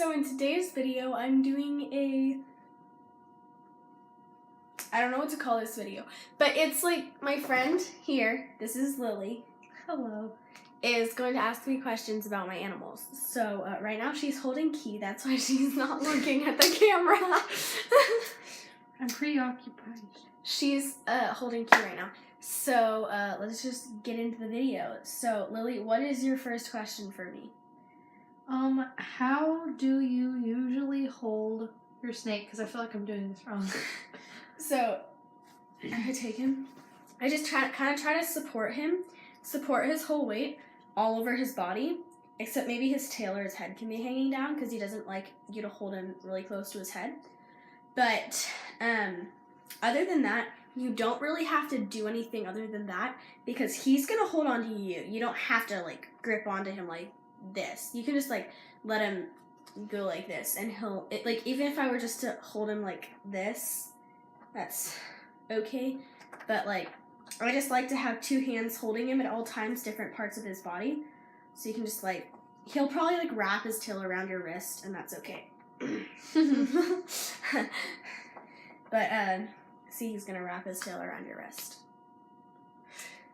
So in today's video, I'm doing I don't know what to call this video, but it's like my friend here, this is Lily. Hello. Is going to ask me questions about my animals. So right now she's holding Key, that's why she's not looking at the camera. I'm preoccupied. She's holding Key right now. So let's just get into the video. So Lily, what is your first question for me? How do you usually hold your snake? Because I feel like I'm doing this wrong. So, I take him. I just try to support his whole weight all over his body, except maybe his tail or his head can be hanging down because he doesn't like you to hold him really close to his head. But other than that, you don't really have to do anything other than that because he's gonna hold on to you. You don't have to like grip onto him like this. You can just like let him go like this, and even if I were just to hold him like this, that's okay. But like I just like to have two hands holding him at all times, different parts of his body, so you can just like he'll probably like wrap his tail around your wrist, and that's okay. But see, he's gonna wrap his tail around your wrist.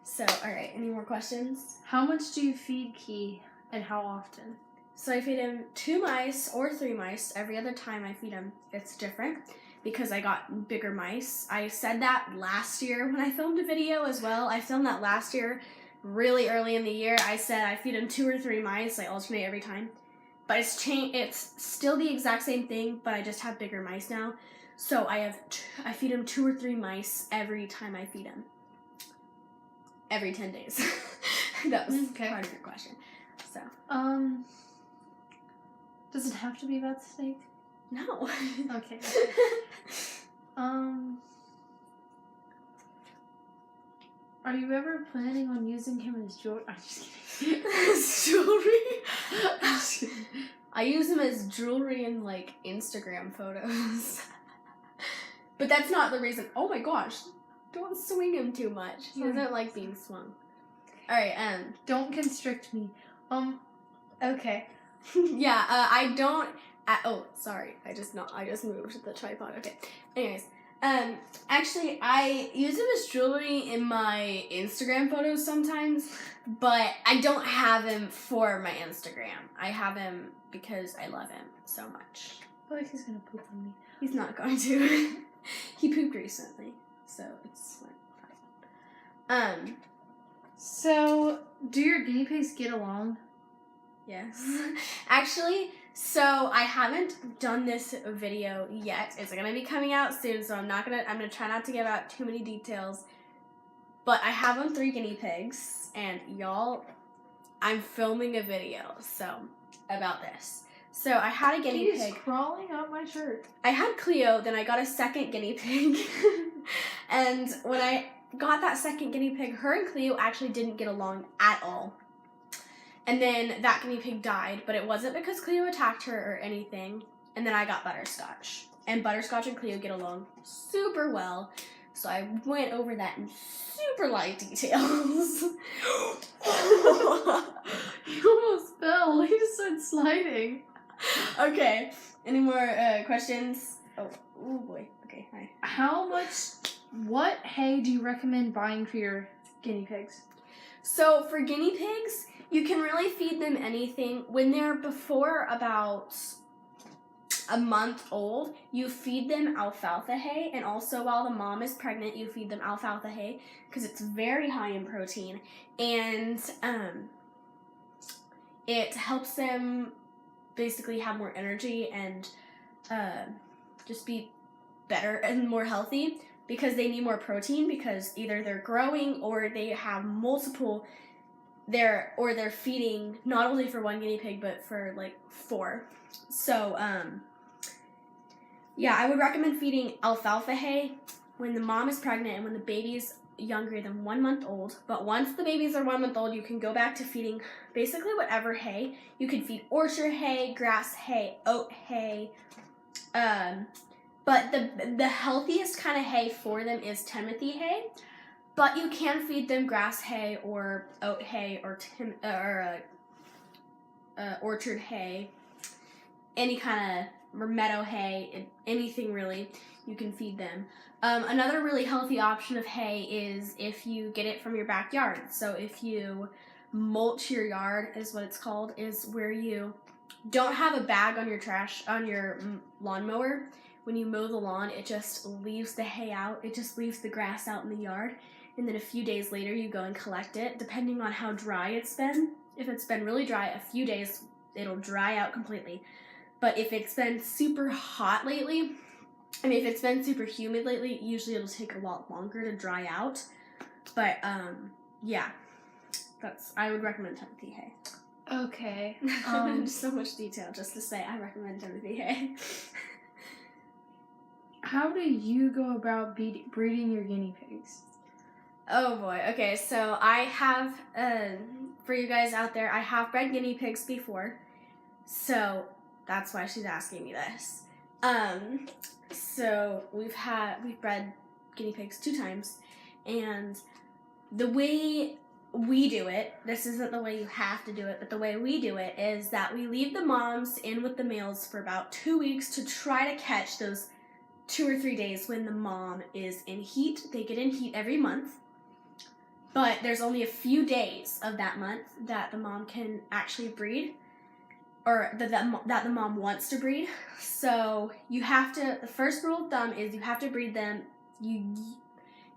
So all right, any more questions? How much do you feed Key? And how often? So I feed him 2 mice or 3 mice. Every other time I feed him, it's different because I got bigger mice. I said that last year when I filmed a video as well. I filmed that last year, really early in the year. I said I feed him 2 or 3 mice. I alternate every time. But it's changed. It's still the exact same thing, but I just have bigger mice now. So I feed him 2 or 3 mice every time I feed him. Every 10 days. That was part of your question. So. Does it have to be about the snake? No. Okay. Are you ever planning on using him as jewelry? I'm just kidding. As jewelry? I use him as jewelry in like Instagram photos. But that's not the reason. Oh my gosh. Don't swing him too much. He doesn't like being swung. Alright, don't constrict me. Okay. Yeah, I don't. Oh, sorry. I just moved the tripod. Okay. Anyways, actually, I use him as jewelry in my Instagram photos sometimes, but I don't have him for my Instagram. I have him because I love him so much. I feel like he's gonna poop on me. He's not going to. He pooped recently, so it's like fine. So, do your guinea pigs get along? Yes. Actually, so I haven't done this video yet. It's gonna be coming out soon, so I'm gonna try not to give out too many details. But I have 3 guinea pigs, and y'all, I'm filming a video, about this. So I had a guinea pig. He's crawling up my shirt. I had Cleo, then I got a second guinea pig. And when I got that second guinea pig, her and Cleo actually didn't get along at all. And then that guinea pig died, but it wasn't because Cleo attacked her or anything. And then I got Butterscotch. And Butterscotch and Cleo get along super well. So I went over that in super light details. You almost fell. You just started sliding. Okay. Any more questions? Oh boy. Okay, hi. What hay do you recommend buying for your guinea pigs? So for guinea pigs, you can really feed them anything. When they're before about a month old, you feed them alfalfa hay, and also while the mom is pregnant, you feed them alfalfa hay because it's very high in protein, and it helps them basically have more energy and just be better and more healthy because they need more protein because either they're growing or they have multiple. They're feeding not only for 1 guinea pig but for like 4. So yeah, I would recommend feeding alfalfa hay when the mom is pregnant and when the baby's younger than 1 month old. But once the babies are 1 month old, you can go back to feeding basically whatever hay. You can feed orchard hay, grass hay, oat hay. But the healthiest kind of hay for them is Timothy hay. But you can feed them grass hay or oat hay or orchard hay. any kind of meadow hay, anything really, you can feed them. Another really healthy option of hay is if you get it from your backyard. So if you mulch your yard, is what it's called, is where you don't have a bag on your lawnmower. When you mow the lawn, it just leaves the hay out. It just leaves the grass out in the yard. And then a few days later, you go and collect it, depending on how dry it's been. If it's been really dry, a few days, it'll dry out completely. But if it's been super hot lately, if it's been super humid lately, usually it'll take a lot longer to dry out. But, yeah, I would recommend Timothy hay. Okay. So much detail just to say I recommend Timothy hay. How do you go about breeding your guinea pigs? Oh boy. Okay, so I have, for you guys out there, I have bred guinea pigs before. So that's why she's asking me this. So we've bred guinea pigs 2 times, and the way we do it, this isn't the way you have to do it, but the way we do it is that we leave the moms in with the males for about 2 weeks to try to catch those 2 or 3 days when the mom is in heat. They get in heat every month, but there's only a few days of that month that the mom can actually breed, or that the mom wants to breed. So the first rule of thumb is you have to breed them.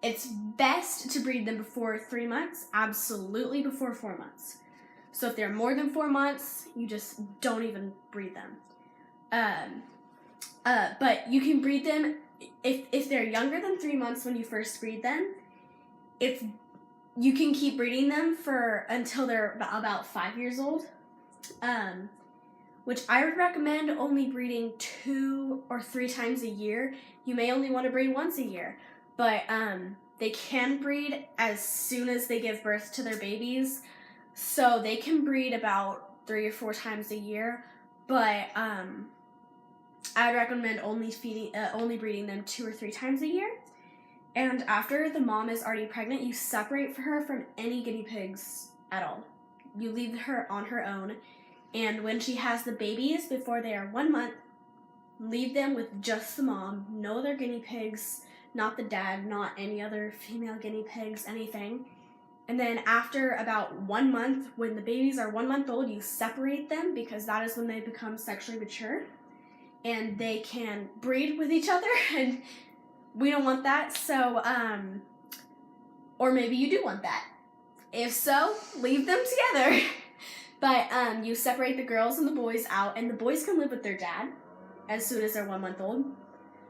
It's best to breed them before 3 months, absolutely before 4 months. So if they're more than 4 months, you just don't even breed them. But you can breed them if they're younger than 3 months when you first breed them. You can keep breeding them until they're about 5 years old, which I would recommend only breeding 2 or 3 times a year. You may only want to breed once a year, but they can breed as soon as they give birth to their babies, so they can breed about 3 or 4 times a year. But I would recommend only breeding them 2 or 3 times a year. And after the mom is already pregnant, you separate her from any guinea pigs at all. You leave her on her own. And when she has the babies, before they are 1 month, leave them with just the mom. No other guinea pigs, not the dad, not any other female guinea pigs, anything. And then after about 1 month, when the babies are 1 month old, you separate them, because that is when they become sexually mature. And they can breed with each other, and we don't want that. So, or maybe you do want that. If so, leave them together. But you separate the girls and the boys out, and the boys can live with their dad as soon as they're 1 month old,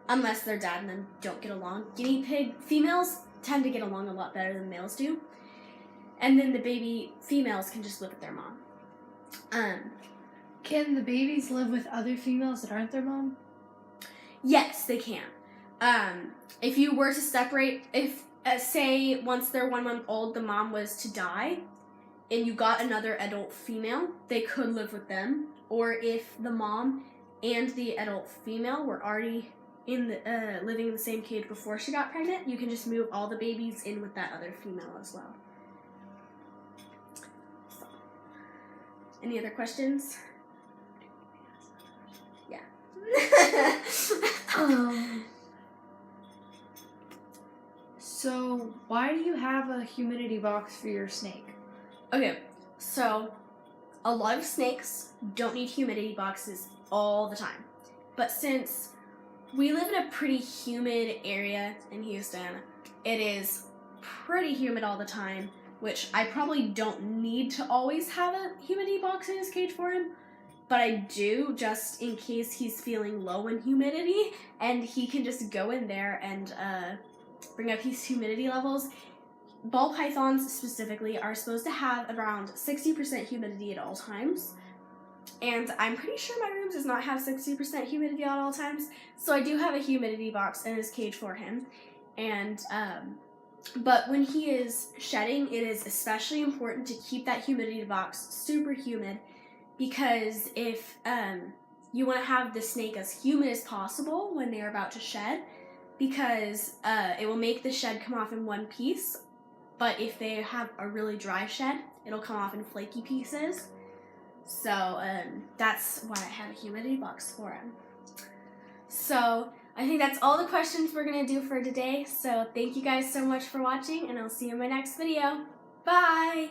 unless their dad and them don't get along. Guinea pig females tend to get along a lot better than males do. And then the baby females can just live with their mom. Can the babies live with other females that aren't their mom? Yes, they can. If you were to separate, say once they're 1 month old, the mom was to die, and you got another adult female, they could live with them. Or if the mom and the adult female were already living in the same cage before she got pregnant, you can just move all the babies in with that other female as well. So, any other questions? Yeah. So why do you have a humidity box for your snake? Okay, so a lot of snakes don't need humidity boxes all the time. But since we live in a pretty humid area in Houston, it is pretty humid all the time, which I probably don't need to always have a humidity box in his cage for him, but I do just in case he's feeling low in humidity, and he can just go in there and bring up his humidity levels. Ball pythons specifically are supposed to have around 60% humidity at all times, and I'm pretty sure my room does not have 60% humidity at all times, so I do have a humidity box in his cage for him. And but when he is shedding, it is especially important to keep that humidity box super humid, because if you want to have the snake as humid as possible when they're about to shed, because it will make the shed come off in one piece. But if they have a really dry shed, it'll come off in flaky pieces. So that's why I have a humidity box for him. So I think that's all the questions we're going to do for today. So thank you guys so much for watching, and I'll see you in my next video. Bye!